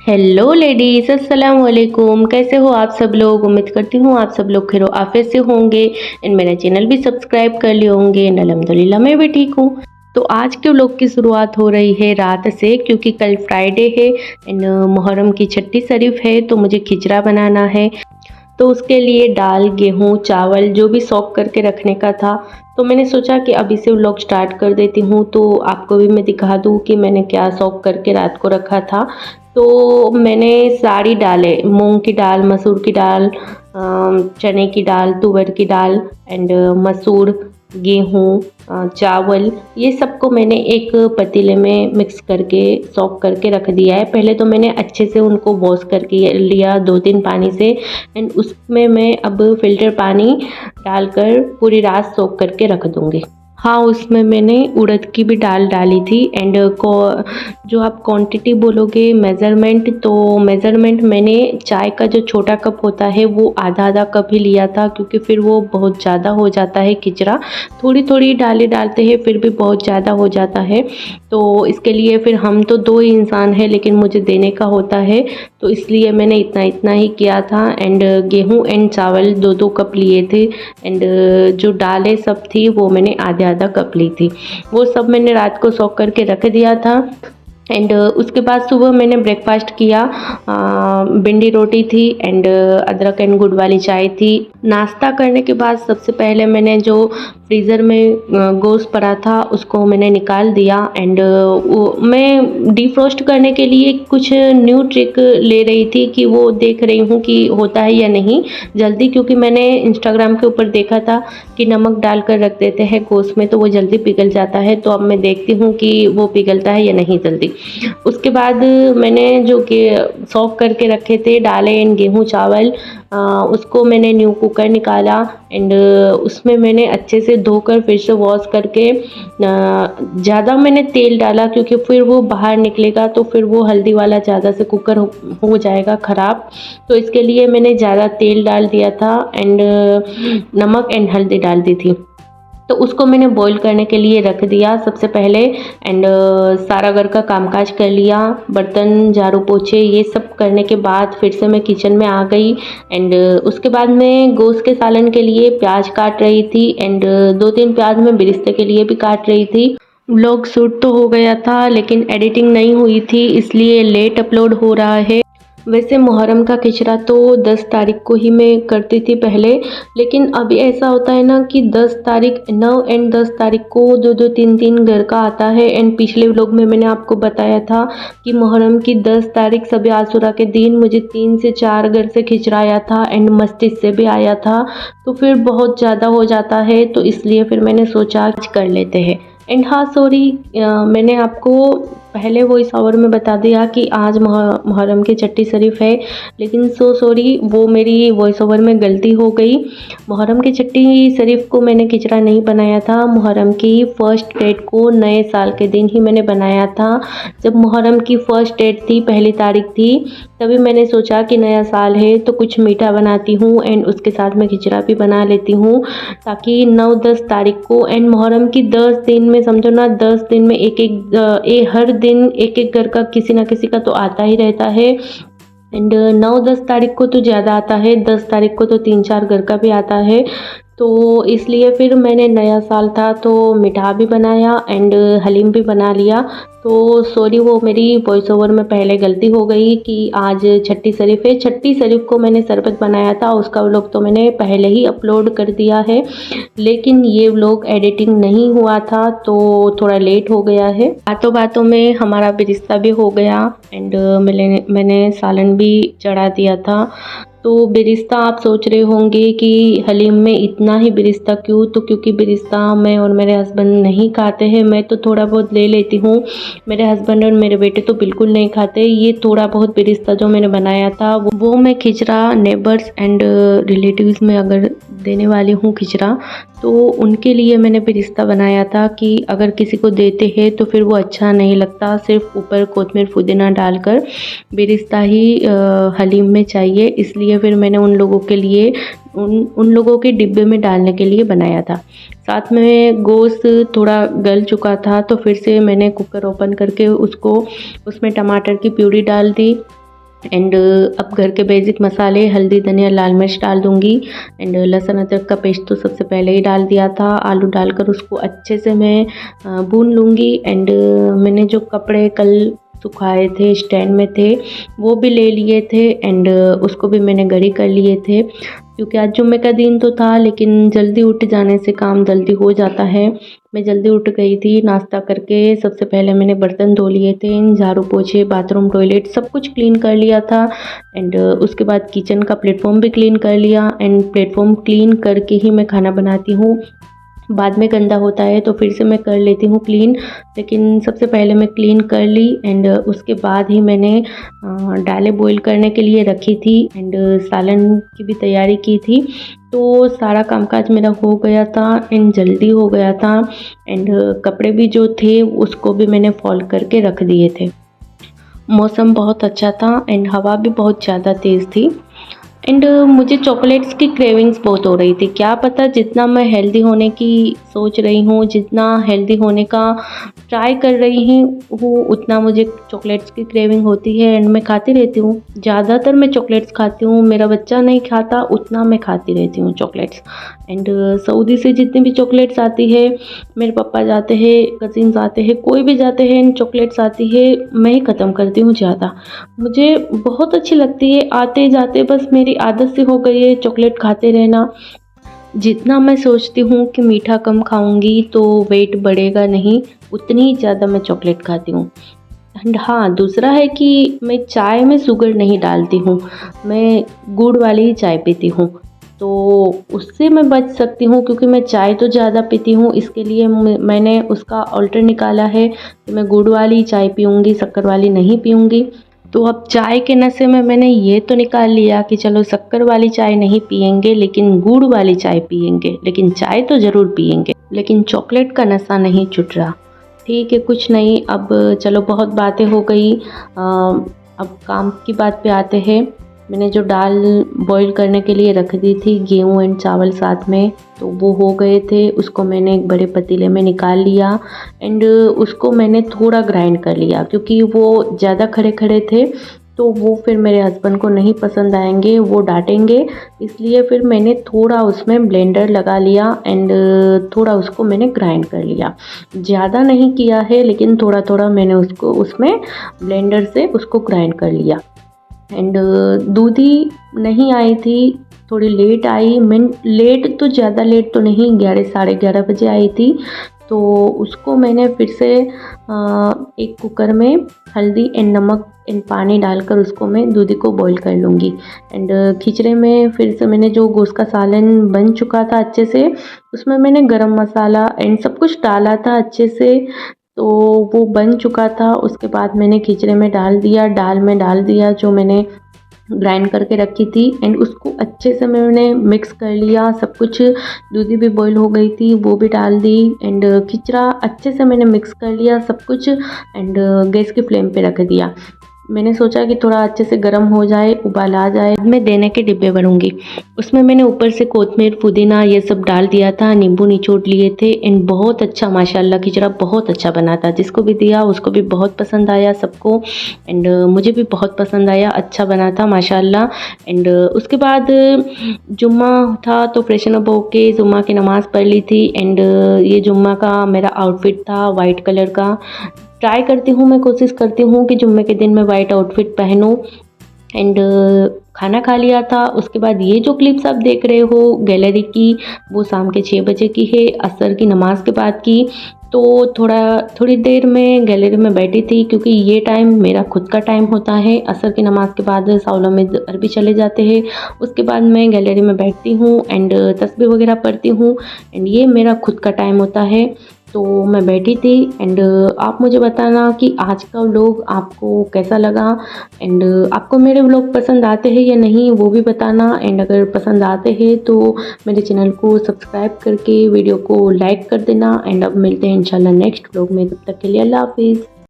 Hello ladies, अस्सलाम वालेकुम। कैसे हो आप सब लोग? उम्मीद करती हूँ आप सब लोग खैर आफियत से होंगे एंड मेरा चैनल भी सब्सक्राइब कर लिए होंगे एंड अल्हम्दुलिल्लाह मैं भी ठीक हूँ। तो आज के व्लॉग की शुरुआत हो रही है रात से, क्योंकि कल फ्राइडे है एंड मुहर्रम की छठी शरीफ है, तो मुझे खिचड़ा बनाना है। तो उसके लिए दाल, गेहूँ, चावल जो भी सॉक करके रखने का था, तो मैंने सोचा कि अभी से व्लॉग स्टार्ट कर देती हूँ, तो आपको भी मैं दिखा दूँ कि मैंने क्या सॉक करके रात को रखा था। तो मैंने सारी दालें, मूंग की दाल, मसूर की दाल, चने की दाल, तुअर की दाल एंड मसूर, गेहूँ, चावल, ये सबको मैंने एक पतीले में मिक्स करके सॉक करके रख दिया है। पहले तो मैंने अच्छे से उनको वॉश करके लिया 2-3 पानी से एंड उसमें मैं अब फ़िल्टर पानी डालकर पूरी रात सोक करके रख दूँगी। हाँ, उसमें मैंने उड़द की भी दाल डाली थी एंड को जो आप क्वांटिटी बोलोगे मेज़रमेंट, तो मेज़रमेंट मैंने चाय का जो छोटा कप होता है वो आधा-आधा कप ही लिया था, क्योंकि फिर वो बहुत ज़्यादा हो जाता है खिचड़ा। थोड़ी-थोड़ी दालें डालते हैं फिर भी बहुत ज़्यादा हो जाता है। तो इसके लिए फिर हम तो 2 ही इंसान हैं, लेकिन मुझे देने का होता है, तो इसलिए मैंने इतना-इतना ही किया था एंड गेहूँ एंड चावल 2-2 कप लिए थे एंड जो दालें सब थी वो मैंने आधा-आधा कप ली थी। वो सब मैंने रात को सोक करके रख दिया था एंड उसके बाद सुबह मैंने ब्रेकफास्ट किया। भिंडी रोटी थी एंड अदरक एंड गुड़ वाली चाय थी। नाश्ता करने के बाद सबसे पहले मैंने जो फ्रीज़र में गोश्त पड़ा था उसको मैंने निकाल दिया एंड मैं डिफ्रोस्ट करने के लिए कुछ न्यू ट्रिक ले रही थी कि वो देख रही हूँ कि होता है या नहीं जल्दी, क्योंकि मैंने इंस्टाग्राम के ऊपर देखा था कि नमक डालकर रख देते हैं गोश्त में तो वो जल्दी पिघल जाता है। तो अब मैं देखती हूँ कि वो पिघलता है या नहीं जल्दी। उसके बाद मैंने जो कि सॉक करके रखे थे दालें एंड गेहूँ चावल, उसको मैंने न्यू कुकर निकाला एंड उसमें मैंने अच्छे से धोकर फिर से वॉश करके ज़्यादा मैंने तेल डाला, क्योंकि फिर वो बाहर निकलेगा तो फिर वो हल्दी वाला ज़्यादा से कुकर हो जाएगा ख़राब। तो इसके लिए मैंने ज़्यादा तेल डाल दिया था एंड नमक एंड हल्दी डाल दी थी। तो उसको मैंने बॉईल करने के लिए रख दिया सबसे पहले एंड सारा घर का कामकाज कर लिया, बर्तन झाड़ू पोछे ये सब करने के बाद फिर से मैं किचन में आ गई एंड उसके बाद मैं गोश्त के सालन के लिए प्याज काट रही थी एंड 2-3 प्याज मैं बिरिस्ते के लिए भी काट रही थी। व्लॉग शूट तो हो गया था लेकिन एडिटिंग नहीं हुई थी, इसलिए लेट अपलोड हो रहा है। वैसे मुहर्रम का खिचड़ा तो 10 तारीख को ही मैं करती थी पहले, लेकिन अभी ऐसा होता है ना कि 10 तारीख 9 एंड 10 तारीख को 2-2 3-3 घर का आता है एंड पिछले व्लॉग में मैंने आपको बताया था कि मुहर्रम की 10 तारीख शब आशूरा के दिन मुझे 3 से 4 घर से खिचड़ा आया था एंड मस्जिद से भी आया था, तो फिर बहुत ज़्यादा हो जाता है, तो इसलिए फिर मैंने सोचा आज कर लेते हैं। एंड हाँ सॉरी, मैंने आपको पहले वॉइस ओवर में बता दिया कि आज मुहर्रम की छठी शरीफ है, लेकिन सो सॉरी वो मेरी वॉइस ओवर में गलती हो गई। मुहर्रम की छठी शरीफ को मैंने खिचड़ा नहीं बनाया था, मुहर्रम की फ़र्स्ट डेट को नए साल के दिन ही मैंने बनाया था। जब मुहर्रम की फ़र्स्ट डेट थी, पहली तारीख थी, तभी मैंने सोचा कि नया साल है तो कुछ मीठा बनाती हूँ एंड उसके साथ मैं खिचड़ा भी बना लेती हूँ, ताकि 9-10 तारीख को एंड मुहर्रम की 10 दिन में समझो ना, 10 दिन में हर दिन एक एक घर का किसी ना किसी का तो आता ही रहता है एंड 9-10 तारीख को तो ज़्यादा आता है, 10 तारीख को तो 3-4 घर का भी आता है। तो इसलिए फिर मैंने नया साल था तो मिठा भी बनाया एंड हलीम भी बना लिया। तो सॉरी वो मेरी वॉइस ओवर में पहले गलती हो गई कि आज छठी शरीफ है। छठी शरीफ को मैंने शरबत बनाया था, उसका व्लॉग तो मैंने पहले ही अपलोड कर दिया है, लेकिन ये व्लॉग एडिटिंग नहीं हुआ था तो थोड़ा लेट हो गया है। बातों बातों में हमारा बिरिस्ता भी हो गया एंड मैंने सालन भी चढ़ा दिया था। तो बिरिस्ता आप सोच रहे होंगे कि हलीम में इतना ही बिरिस्ता क्यों, तो क्योंकि बिरिस्ता मैं और मेरे हस्बैंड नहीं खाते हैं, मैं तो थोड़ा बहुत ले लेती हूँ, मेरे हस्बैंड और मेरे बेटे तो बिल्कुल नहीं खाते। ये थोड़ा बहुत बिरिस्ता जो मैंने बनाया था वो मैं खिचड़ा नेबर्स एंड रिलेटिव्स में अगर देने वाली हूँ खिचड़ा, तो उनके लिए मैंने बिरिस्ता बनाया था कि अगर किसी को देते हैं तो फिर वो अच्छा नहीं लगता, सिर्फ ऊपर कोतमीर पुदीना डालकर बिरिस्ता ही हलीम में चाहिए, इसलिए फिर मैंने उन लोगों के लिए उन लोगों के डिब्बे में डालने के लिए बनाया था। साथ में गोश्त थोड़ा गल चुका था तो फिर से मैंने कुकर ओपन करके उसमें टमाटर की प्यूरी डाल दी एंड अब घर के बेसिक मसाले हल्दी धनिया लाल मिर्च डाल दूँगी। एंड लहसुन अदरक का पेस्ट तो सबसे पहले ही डाल दिया था। आलू डालकर उसको अच्छे से मैं भून लूँगी। एंड मैंने जो कपड़े कल सुखाए थे स्टैंड में थे वो भी ले लिए थे। एंड उसको भी मैंने गड़ी कर लिए थे, क्योंकि आज जुम्मे का दिन तो था, लेकिन जल्दी उठ जाने से काम जल्दी हो जाता है। मैं जल्दी उठ गई थी, नाश्ता करके सबसे पहले मैंने बर्तन धो लिए थे, झाड़ू पोछे बाथरूम टॉयलेट सब कुछ क्लीन कर लिया था। एंड उसके बाद किचन का प्लेटफॉर्म भी क्लीन कर लिया। एंड प्लेटफॉर्म क्लीन करके ही मैं खाना बनाती हूँ, बाद में गंदा होता है तो फिर से मैं कर लेती हूँ क्लीन, लेकिन सबसे पहले मैं क्लीन कर ली। एंड उसके बाद ही मैंने दालें बॉईल करने के लिए रखी थी। एंड सालन की भी तैयारी की थी। तो सारा कामकाज मेरा हो गया था एंड जल्दी हो गया था। एंड कपड़े भी जो थे उसको भी मैंने फोल्ड करके रख दिए थे। मौसम बहुत अच्छा था एंड हवा भी बहुत ज़्यादा तेज़ थी। एंड मुझे चॉकलेट्स की क्रेविंग्स बहुत हो रही थी। क्या पता जितना मैं हेल्दी होने की सोच रही हूँ, जितना हेल्दी होने का ट्राई कर रही हूँ, उतना मुझे चॉकलेट्स की क्रेविंग होती है। एंड मैं खाती रहती हूँ, ज़्यादातर मैं चॉकलेट्स खाती हूँ। मेरा बच्चा नहीं खाता उतना मैं खाती रहती हूँ चॉकलेट्स। एंड सऊदी से जितनी भी चॉकलेट्स आती है, मेरे पापा जाते हैं, कजिन्स आते हैं, कोई भी जाते हैं, चॉकलेट्स आती है, मैं ही ख़त्म करती हूँ ज़्यादा। मुझे बहुत अच्छी लगती है, आते जाते बस मेरी आदत से हो गई है चॉकलेट खाते रहना। जितना मैं सोचती हूँ कि मीठा कम खाऊंगी तो वेट बढ़ेगा नहीं, उतनी ज़्यादा मैं चॉकलेट खाती हूँ। एंड हाँ, दूसरा है कि मैं चाय में शुगर नहीं डालती हूँ, मैं गुड़ वाली ही चाय पीती हूँ। तो उससे मैं बच सकती हूँ, क्योंकि मैं चाय तो ज़्यादा पीती हूँ, इसके लिए मैंने उसका ऑल्टर निकाला है कि मैं गुड़ वाली चाय पीऊँगी, शक्कर वाली नहीं पीऊँगी। तो अब चाय के नशे में मैंने ये तो निकाल लिया कि चलो शक्कर वाली चाय नहीं पियेंगे, लेकिन गुड़ वाली चाय पियेंगे, लेकिन चाय तो ज़रूर पियेंगे, लेकिन चॉकलेट का नशा नहीं छूट रहा। ठीक है, कुछ नहीं, अब चलो बहुत बातें हो गई। अब काम की बात पे आते हैं। मैंने जो दाल बॉईल करने के लिए रख दी थी, गेहूँ एंड चावल साथ में, तो वो हो गए थे। उसको मैंने एक बड़े पतीले में निकाल लिया। एंड उसको मैंने थोड़ा ग्राइंड कर लिया, क्योंकि वो ज़्यादा खड़े खड़े थे तो वो फिर मेरे हस्बैंड को नहीं पसंद आएंगे, वो डांटेंगे। इसलिए फिर मैंने थोड़ा उसमें ब्लेंडर लगा लिया एंड थोड़ा उसको मैंने ग्राइंड कर लिया। ज़्यादा नहीं किया है, लेकिन थोड़ा थोड़ा मैंने उसको उसमें ब्लेंडर से उसको ग्राइंड कर लिया। एंड दूधी नहीं आई थी, थोड़ी लेट आई। मैं लेट तो ज़्यादा लेट तो नहीं, 11 साढ़े 11 बजे आई थी। तो उसको मैंने फिर से एक कुकर में हल्दी एंड नमक एंड पानी डालकर उसको मैं दूधी को बॉईल कर लूँगी। एंड खिचड़े में फिर से मैंने जो गोश्त का सालन बन चुका था अच्छे से, उसमें मैंने गरम मसाला एंड सब कुछ डाला था अच्छे से, तो वो बन चुका था। उसके बाद मैंने खिचड़े में डाल दिया, दाल में डाल दिया जो मैंने ग्राइंड करके रखी थी। एंड उसको अच्छे से मैंने मिक्स कर लिया सब कुछ। दूधी भी बॉईल हो गई थी, वो भी डाल दी। एंड खिचड़ा अच्छे से मैंने मिक्स कर लिया सब कुछ। एंड गैस की फ्लेम पे रख दिया। मैंने सोचा कि थोड़ा अच्छे से गर्म हो जाए, उबाल आ जाए, मैं देने के डिब्बे भरूंगी। उसमें मैंने ऊपर से कोतमीर पुदीना ये सब डाल दिया था, नींबू निचोड़ लिए थे। एंड बहुत अच्छा माशाल्लाह खिचड़ा बहुत अच्छा बना था। जिसको भी दिया उसको भी बहुत पसंद आया सबको। एंड मुझे भी बहुत पसंद आया, अच्छा बना था माशाल्लाह। एंड उसके बाद जुम्मा था तो फ्रेशन अप होके जुम्मा की नमाज़ पढ़ ली थी। एंड ये जुम्मा का मेरा आउटफिट था वाइट कलर का। ट्राई करती हूँ, मैं कोशिश करती हूँ कि जुम्मे के दिन मैं वाइट आउटफिट पहनूँ। एंड खाना खा लिया था। उसके बाद ये जो क्लिप्स आप देख रहे हो गैलरी की, वो शाम के 6 बजे की है, असर की नमाज के बाद की। तो थोड़ी देर में गैलरी में बैठी थी, क्योंकि ये टाइम मेरा खुद का टाइम होता है। असर की नमाज के बाद साउला में अरबी चले जाते हैं। उसके बाद मैं गैलरी में बैठती हूँ एंड तस्बीह वगैरह पढ़ती हूँ। एंड ये मेरा खुद का टाइम होता है। तो मैं बैठी थी। एंड आप मुझे बताना कि आज का व्लॉग आपको कैसा लगा। एंड आपको मेरे व्लॉग पसंद आते हैं या नहीं वो भी बताना। एंड अगर पसंद आते हैं तो मेरे चैनल को सब्सक्राइब करके वीडियो को लाइक कर देना। एंड अब मिलते हैं इंशाल्लाह नेक्स्ट व्लॉग में, तब तक के लिए अल्लाह हाफिज़।